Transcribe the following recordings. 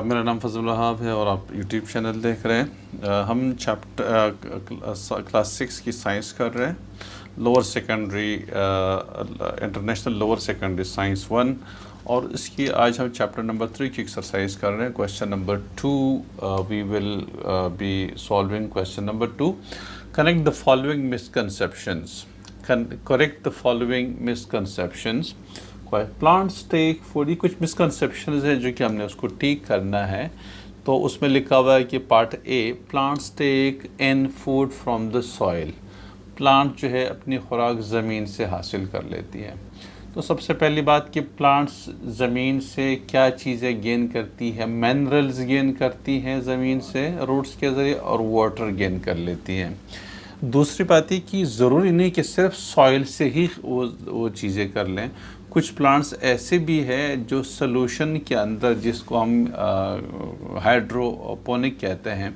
मेरा नाम फजल वहाब है और आप यूट्यूब चैनल देख रहे हैं। हम क्लास 6 की साइंस कर रहे हैं, lower secondary international lower secondary science 1, और इसकी आज हम चैप्टर नंबर 3 की एक्सरसाइज कर रहे हैं। Question number 2 we will be solving. Question number 2, connect the following misconceptions. Correct the following misconceptions. Plants take food, ये कुछ मिसकंसेप्शंस है जो कि हमने उसको ठीक करना है। तो उसमें लिखा हुआ है कि part A, plants take in food from the soil. Plant जो है अपनी खुराक ज़मीन से हासिल कर लेती है। तो सबसे पहली बात कि प्लांट्स ज़मीन से क्या चीज़ें गेन करती है, मिनरल्स गेन करती हैं ज़मीन से रूट्स के ज़रिए, और वाटर गेन कर लेती हैं। दूसरी बात है कि ज़रूरी नहीं कि सिर्फ सॉइल से ही वो चीज़ें कर लें। कुछ प्लांट्स ऐसे भी हैं जो सॉल्यूशन के अंदर, जिसको हम हाइड्रोपोनिक कहते हैं,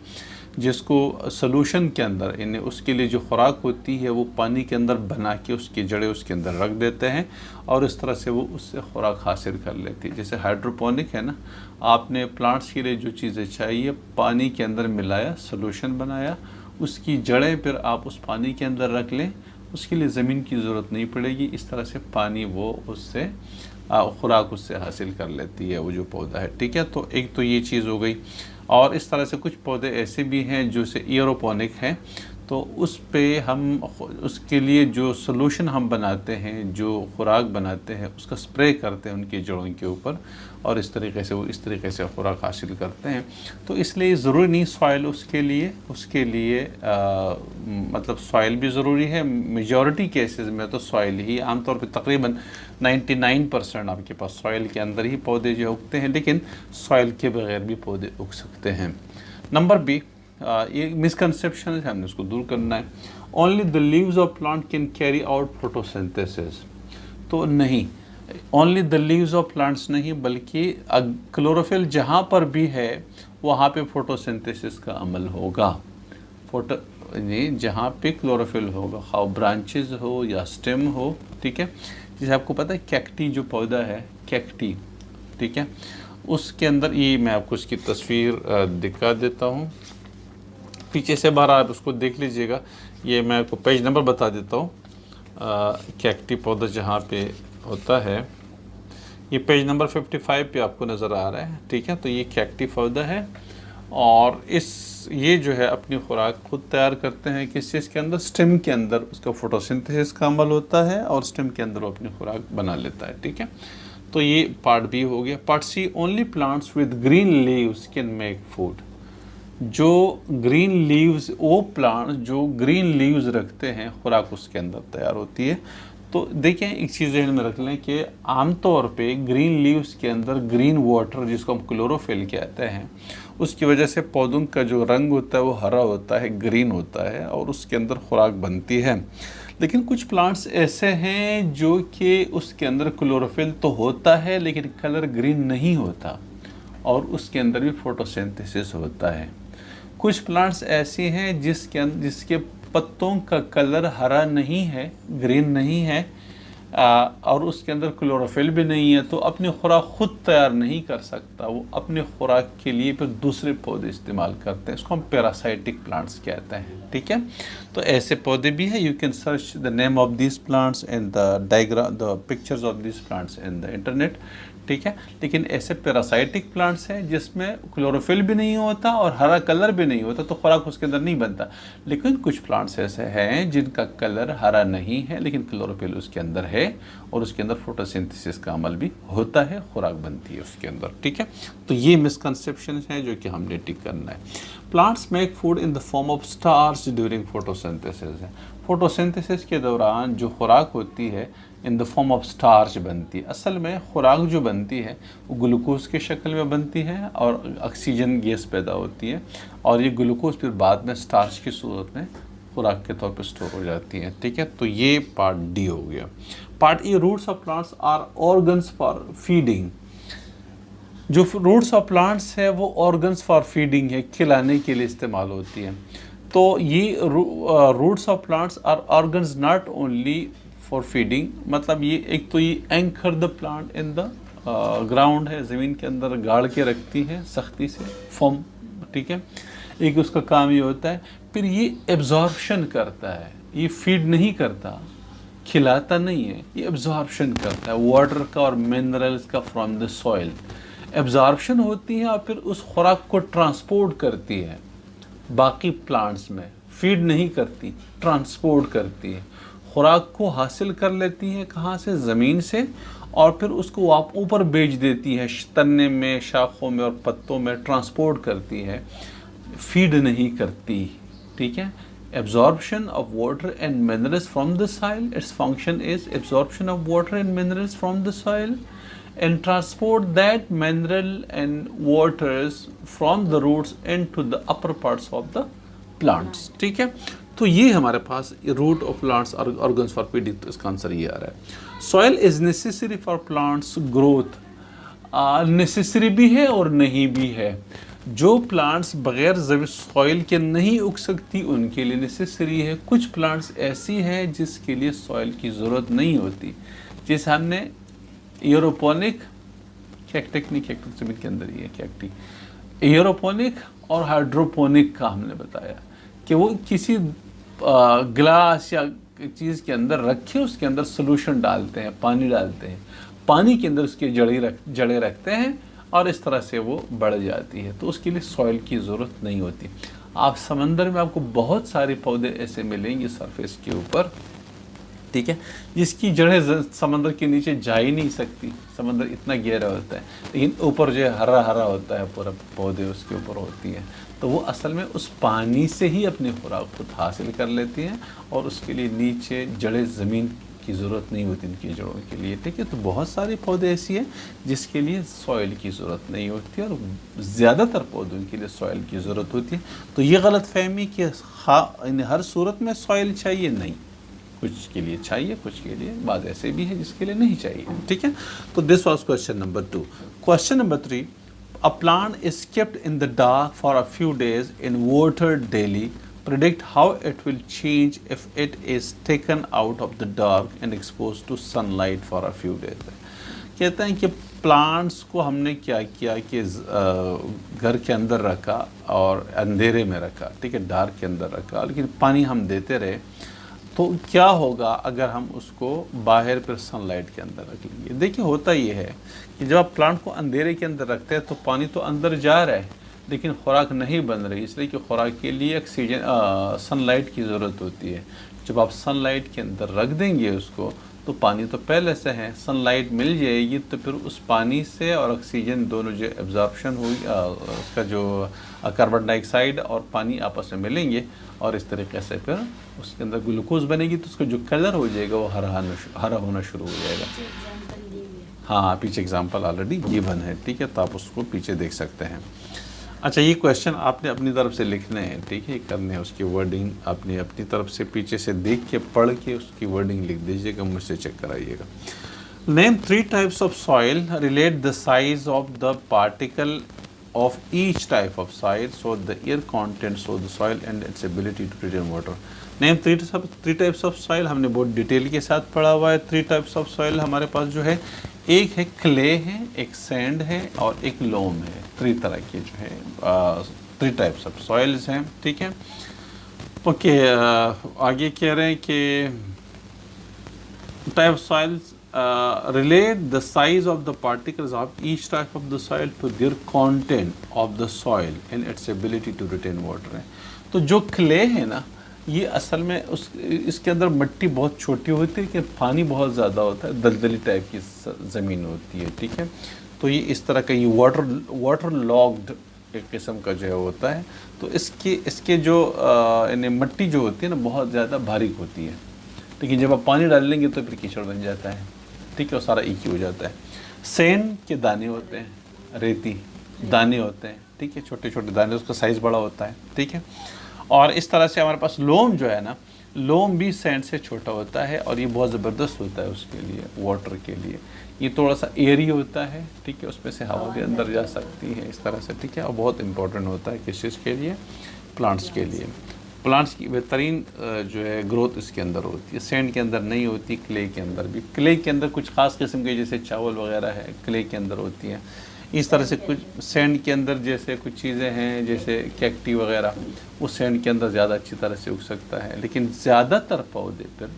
जिसको सॉल्यूशन के अंदर यानी उसके लिए जो खुराक होती है वो पानी के अंदर बना के उसकी जड़ें उसके अंदर रख देते हैं और इस तरह से वो उससे खुराक हासिल कर लेती है। जैसे हाइड्रोपोनिक है ना, आपने प्लांट्स के लिए जो चीज़ें चाहिए पानी के अंदर मिलाया, सॉल्यूशन बनाया, उसकी जड़ें फिर आप उस पानी के अंदर रख लें, उसके लिए ज़मीन की ज़रूरत नहीं पड़ेगी। इस तरह से पानी वो उससे खुराक उससे हासिल कर लेती है वो जो पौधा है। ठीक है, तो एक तो ये चीज़ हो गई। और इस तरह से कुछ पौधे ऐसे भी हैं जो से एयरोपोनिक हैं, तो उस पे हम उसके लिए जो सॉल्यूशन हम बनाते हैं, जो खुराक बनाते हैं, उसका स्प्रे करते हैं उनकी जड़ों के ऊपर, और इस तरीके से वो इस तरीके से खुराक हासिल करते हैं। तो इसलिए ज़रूरी नहीं सॉइल उसके लिए मतलब सॉइल भी ज़रूरी है। मेजॉरिटी केसेस में तो सॉइल ही, आमतौर पे तकरीबन 99% आपके पास सॉइल के अंदर ही पौधे जो उगते हैं, लेकिन सॉइल के बगैर भी पौधे उग सकते हैं। नंबर बी, ये मिसकंसेप्शन है, हमने उसको दूर करना है। Only the leaves of plant can carry out photosynthesis. तो नहीं, only the leaves of plants नहीं, बल्कि क्लोरोफिल जहाँ पर भी है वहाँ पे फोटोसिंथेसिस का अमल होगा। जहाँ पे क्लोरोफिल होगा, खा ब्रांचेज हो या स्टेम हो। ठीक है, जैसे आपको पता है कैक्टी जो पौधा है, कैक्टी, ठीक है, उसके अंदर ये मैं आपको इसकी तस्वीर दिखा देता हूँ पीछे से बाहर, आप उसको देख लीजिएगा। ये मैं आपको पेज नंबर बता देता हूँ। कैक्टी पौधा जहाँ पे होता है, ये पेज नंबर 55 पे आपको नज़र आ रहा है। ठीक है, तो ये कैक्टी पौधा है और ये जो है अपनी खुराक खुद तैयार करते हैं। किस चीज़ के अंदर? स्टेम के अंदर उसका फोटोसिंथेसिस का अमल होता है और स्टेम के अंदर वो अपनी खुराक बना लेता है। ठीक है, तो ये पार्ट बी हो गया। Part C, only plants with green leaves can make food. जो ग्रीन लीव्स, वो प्लांट जो ग्रीन लीव्स रखते हैं, खुराक उसके अंदर तैयार होती है। तो देखें, एक चीज़ ध्यान में रख लें कि आमतौर पे ग्रीन लीव्स के अंदर ग्रीन वाटर, जिसको हम क्लोरोफिल कहते हैं, उसकी वजह से पौधों का जो रंग होता है वो हरा होता है, ग्रीन होता है, और उसके अंदर खुराक बनती है। लेकिन कुछ प्लांट्स ऐसे हैं जो कि उसके अंदर क्लोरोफिल तो होता है लेकिन कलर ग्रीन नहीं होता, और उसके अंदर भी फोटोसिंथेसिस होता है। कुछ प्लांट्स ऐसे हैं जिसके पत्तों का कलर हरा नहीं है, ग्रीन नहीं है, और उसके अंदर क्लोरोफिल भी नहीं है, तो अपनी खुराक खुद तैयार नहीं कर सकता। वो अपनी खुराक के लिए फिर दूसरे पौधे इस्तेमाल करते हैं, इसको हम पैरासाइटिक प्लांट्स कहते हैं। ठीक है, तो ऐसे पौधे भी हैं। You can search the name of this plants and the pictures of this plants in the internet. ठीक है, लेकिन ऐसे पैरासाइटिक प्लांट्स हैं जिसमें क्लोरोफिल भी नहीं होता और हरा कलर भी नहीं होता, तो खुराक उसके अंदर नहीं बनता। लेकिन कुछ प्लांट्स ऐसे हैं जिनका कलर हरा नहीं है लेकिन क्लोरोफिल उसके अंदर है और उसके अंदर फोटोसिंथेसिस का अमल भी होता है, खुराक बनती है उसके अंदर। ठीक है, तो ये मिसकंसेप्शन है जो कि हमने ठीक करना है। Plants make food in the form of starch during photosynthesis है। फोटोसिंथेसिस के दौरान जो खुराक होती है in the form of starch बनती है। असल में खुराक जो बनती है वो ग्लूकोज के शक्ल में बनती है और ऑक्सीजन गैस पैदा होती है, और ये ग्लूकोज फिर बाद में स्टार्च की सूरत में खुराक के तौर पर स्टोर हो जाती है। ठीक है, तो ये पार्ट डी हो गया। Part E, roots of plants are organs for feeding. जो रूट्स ऑफ प्लांट्स है वो ऑर्गन्स फॉर फीडिंग है, खिलाने के लिए इस्तेमाल होती है। तो ये roots of plants are organs not only for feeding, मतलब ये एक तो ये anchor the plant in the ground है, ज़मीन के अंदर गाड़ के रखती है सख्ती से, फॉर्म, ठीक है। एक उसका काम ये होता है। फिर ये एब्जॉर्प्शन करता है, ये फीड नहीं करता, खिलाता नहीं है, ये एब्जॉर्प्शन करता है वाटर का और मिनरल्स का फ्रॉम द सॉइल। एब्जॉर्प्शन होती है और फिर उस खुराक को ट्रांसपोर्ट करती है बाकी प्लांट्स में, फीड नहीं करती, ट्रांसपोर्ट करती है, खुराक को हासिल कर लेती है। कहाँ से? ज़मीन से, और फिर उसको आप ऊपर बेच देती है, तने में, शाखों में और पत्तों में ट्रांसपोर्ट करती है, फीड नहीं करती, ठीक है। Absorption of water and minerals from the soil, its function is absorption of water and minerals from the soil and transport that mineral and waters from the roots into the upper parts of the plants, ठीक है। तो ये हमारे पास root of plants organs for feeding, तो इसका answer ये आ रहा है। Soil is necessary for plants growth, necessary भी है और नहीं भी है। जो प्लांट्स बग़ैर सॉइल के नहीं उग सकती उनके लिए नेसेसरी है। कुछ प्लांट्स ऐसी हैं जिसके लिए सॉइल की ज़रूरत नहीं होती, जैसे हमने एयरोपोनिक, कैक्टिक ज़मीन के अंदर ही है कैक्टी, एयरोपोनिक और हाइड्रोपोनिक का हमने बताया कि वो किसी ग्लास या चीज़ के अंदर रखे, उसके अंदर सोल्यूशन डालते हैं, पानी डालते हैं, पानी के अंदर उसके जड़ें रखते हैं और इस तरह से वो बढ़ जाती है, तो उसके लिए सॉइल की ज़रूरत नहीं होती। आप समंदर में आपको बहुत सारे पौधे ऐसे मिलेंगे सरफेस के ऊपर, ठीक है, जिसकी जड़ें समंदर के नीचे जा ही नहीं सकती, समंदर इतना गहरा होता है, लेकिन ऊपर जो है हरा हरा होता है पूरा, पौधे उसके ऊपर होती हैं, तो वो असल में उस पानी से ही अपनी खुराक खुद हासिल कर लेती हैं और उसके लिए नीचे जड़ें, ज़मीन की ज़रूरत नहीं होती इनकी जड़ों के लिए, ठीक है। तो बहुत सारे पौधे ऐसी हैं जिसके लिए सॉइल की ज़रूरत नहीं होती और ज़्यादातर पौधों के लिए सॉइल की ज़रूरत होती है। तो ये गलत फहमी कि हर सूरत में सॉइल चाहिए, नहीं, कुछ के लिए चाहिए, कुछ के लिए बात ऐसे भी है जिसके लिए नहीं चाहिए, ठीक है। तो this was question number 2। Question number 3, a plant is kept in the dark for a few days in water daily, predict how it will change if it is taken out of the dark and exposed to sunlight for a few days। कहते हैं कि plants को हमने क्या किया कि घर के अंदर रखा और अंधेरे में रखा, ठीक है, डार्क के अंदर रखा, लेकिन पानी हम देते रहे, तो क्या होगा अगर हम उसको बाहर पर सनलाइट के अंदर रख लेंगे। देखिए होता ये है कि जब आप प्लांट को अंधेरे के अंदर रखते हैं तो पानी तो अंदर जा रहा है लेकिन खुराक नहीं बन रही, इसलिए कि खुराक के लिए ऑक्सीजन, सनलाइट की ज़रूरत होती है। जब आप सनलाइट के अंदर रख देंगे उसको, तो पानी तो पहले से है, सनलाइट मिल जाएगी, तो फिर उस पानी से और ऑक्सीजन दोनों जो एब्जॉर्प्शन हुई, उसका जो कार्बन डाइऑक्साइड और पानी आपस में मिलेंगे और इस तरीके से फिर उसके अंदर ग्लूकोज बनेगी, तो उसका जो कलर हो जाएगा वो हरा होना शुरू हो जाएगा। हाँ, पीछे एग्जाम्पल ऑलरेडी गिवन है, ठीक है, तो आप उसको पीछे देख सकते हैं। अच्छा, ये क्वेश्चन आपने अपनी तरफ से लिखने हैं, ठीक है, करने हैं, उसकी वर्डिंग आपने अपनी तरफ से पीछे से देख के पढ़ के उसकी वर्डिंग लिख दीजिएगा, मुझसे चेक कराइएगा। Name 3 types of soil, relate the size of the particle of each type of soil, so the air contents of the soil and its ability to retain water. Name 3 types of soil, हमने बहुत detail के साथ पढ़ा हुआ है। 3 types of soil हमारे पास जो है, एक है क्ले है, एक सैंड है और एक लोम है। 3 तरह के जो है 3 टाइप्स ऑफ सॉइल्स हैं, ठीक है। ओके, आगे कह रहे हैं कि type of soils relate the size of the particles of each type of the soil to their content of the soil and its ability to retain water है। तो जो क्ले है ना, ये असल में इसके अंदर मिट्टी बहुत छोटी होती है लेकिन पानी बहुत ज़्यादा होता है, दलदली टाइप की ज़मीन होती है, ठीक है। तो ये इस तरह का ये वाटर लॉग्ड एक किस्म का जो है होता है। तो इसके जो मिट्टी जो होती है ना, बहुत ज़्यादा बारीक होती है, लेकिन जब आप पानी डाल लेंगे तो फिर कीचड़ बन जाता है, ठीक है, और सारा एक ही हो जाता है। सैंड के दाने होते हैं, रेती दाने होते हैं, ठीक है, छोटे छोटे दाने, उसका साइज़ बड़ा होता है, ठीक है। और इस तरह से हमारे पास लोम जो है ना, लोम भी सैंड से छोटा होता है और ये बहुत ज़बरदस्त होता है उसके लिए, वाटर के लिए। ये थोड़ा सा एयरी होता है, ठीक है, उसमें से हवा भी अंदर जा सकती है इस तरह से, ठीक है, और बहुत इंपॉर्टेंट होता है किस चीज़ के लिए, प्लांट्स के लिए। प्लांट्स की बेहतरीन जो है ग्रोथ इसके अंदर होती है। सैंड के अंदर नहीं होती, क्ले के अंदर भी। क्ले के अंदर कुछ ख़ास किस्म के जैसे चावल वगैरह है क्ले के अंदर होती हैं। इस तरह से कुछ सैंड के अंदर जैसे कुछ चीज़ें हैं जैसे कैक्टी वगैरह, वो सैंड के अंदर ज़्यादा अच्छी तरह से उग सकता है। लेकिन ज़्यादातर पौधे पर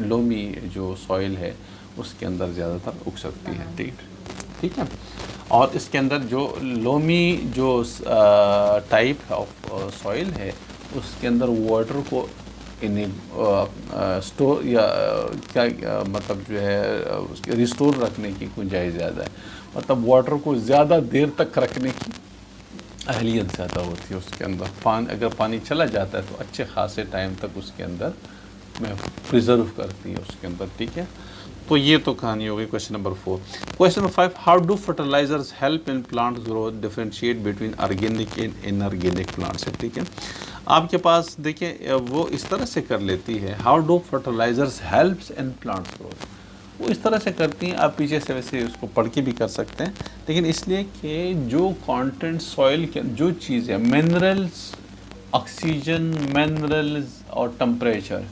लोमी जो सॉइल है उसके अंदर ज़्यादातर उग सकती है। ठीक है। और इसके अंदर जो लोमी जो टाइप ऑफ सॉइल है उसके अंदर वाटर को स्टोर या क्या मतलब जो है उसके रिस्टोर रखने की गुंजाइश ज़्यादा है। मतलब वाटर को ज़्यादा देर तक रखने की अहलियत ज़्यादा होती है उसके अंदर। अगर पानी चला जाता है तो अच्छे खासे टाइम तक उसके अंदर में प्रिजर्व करती है उसके अंदर। ठीक है, तो ये तो कहानी हो गई question number 4। Question number 5, how do fertilizers help in plant growth, differentiate between organic and inorganic plants. ठीक है, आपके पास देखिए वो इस तरह से कर लेती है, how do fertilizers helps in plant growth, वो इस तरह से करती हैं। आप पीछे से वैसे उसको पढ़ के भी कर सकते हैं, लेकिन इसलिए कि जो कंटेंट सॉइल के जो चीज़ें मिनरल्स, ऑक्सीजन, मिनरल्स और टेम्परेचर,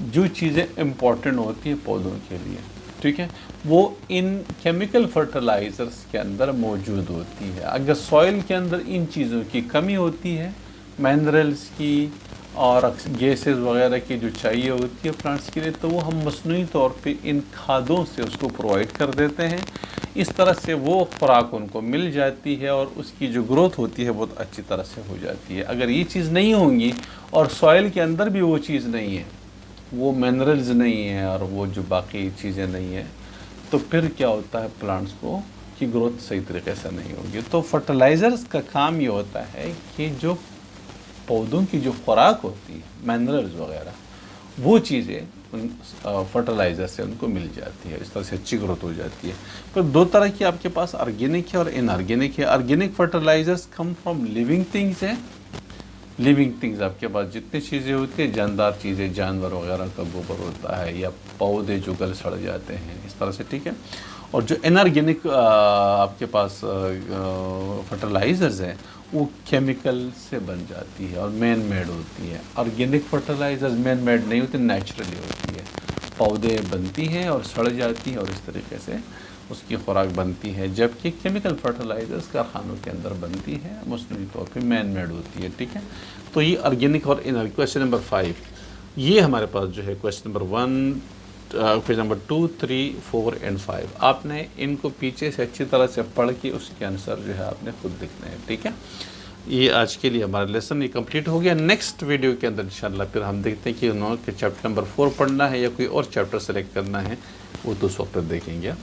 जो चीज़ें इम्पॉर्टेंट होती है पौधों के लिए, ठीक है, वो इन केमिकल फर्टिलाइज़र्स के अंदर मौजूद होती है। अगर सॉइल के अंदर इन चीज़ों की कमी होती है, मिनरल्स की और गैसेस वगैरह की जो चाहिए होती है प्लांट्स के लिए, तो वो हम मसनूई तौर पे इन खादों से उसको प्रोवाइड कर देते हैं। इस तरह से वो खुराक उनको मिल जाती है और उसकी जो ग्रोथ होती है बहुत अच्छी तरह से हो जाती है। अगर ये चीज़ नहीं होंगी और सॉइल के अंदर भी वो चीज़ नहीं है, वो मिनरल्स नहीं है और वो जो बाकी चीज़ें नहीं है, तो फिर क्या होता है प्लांट्स को कि ग्रोथ सही तरीके से नहीं होगी। तो फर्टिलाइज़र्स का काम ये होता है कि जो पौधों की जो खुराक होती है, मिनरल्स वगैरह, वो चीज़ें उन फर्टिलाइज़र से उनको मिल जाती है, इस तरह से अच्छी ग्रोथ हो जाती है। तो दो तरह की आपके पास ऑर्गेनिक है और इनऑर्गेनिक है। Organic fertilizers come from living things हैं। लिविंग थिंग्स आपके पास जितनी चीज़ें होती हैं, जानदार चीज़ें, जानवर वगैरह का गोबर होता है या पौधे जो गल सड़ जाते हैं, इस तरह से। ठीक है, और जो इनऑर्गेनिक आपके पास फर्टिलाइज़र्स हैं वो केमिकल से बन जाती है और मैन मेड होती है। ऑर्गेनिक फर्टिलाइज़र्स मैन मेड नहीं होती, नेचुरली होती है। पौधे बनती हैं और सड़ जाती हैं और इस तरीके से उसकी खुराक बनती है, जबकि केमिकल फर्टिलाइज़र्स कारखानों के अंदर बनती है, मसनूई तौर पे मैन मेड होती है। ठीक है, तो ये ऑर्गेनिक और इनऑर्गेनिक। क्वेश्चन नंबर 5 ये हमारे पास जो है question number 1, question number 2, 3, 4 and 5 आपने इनको पीछे से अच्छी तरह से पढ़ के उसके आंसर जो है आपने खुद लिखने हैं। ठीक है, ये आज के लिए हमारा लेसन ये कंप्लीट हो गया। नेक्स्ट वीडियो के अंदर इंशाल्लाह फिर हम देखते हैं कि उन्होंने चैप्टर नंबर 4 पढ़ना है या कोई और चैप्टर सेलेक्ट करना है, वो तो उस वक्त देखेंगे।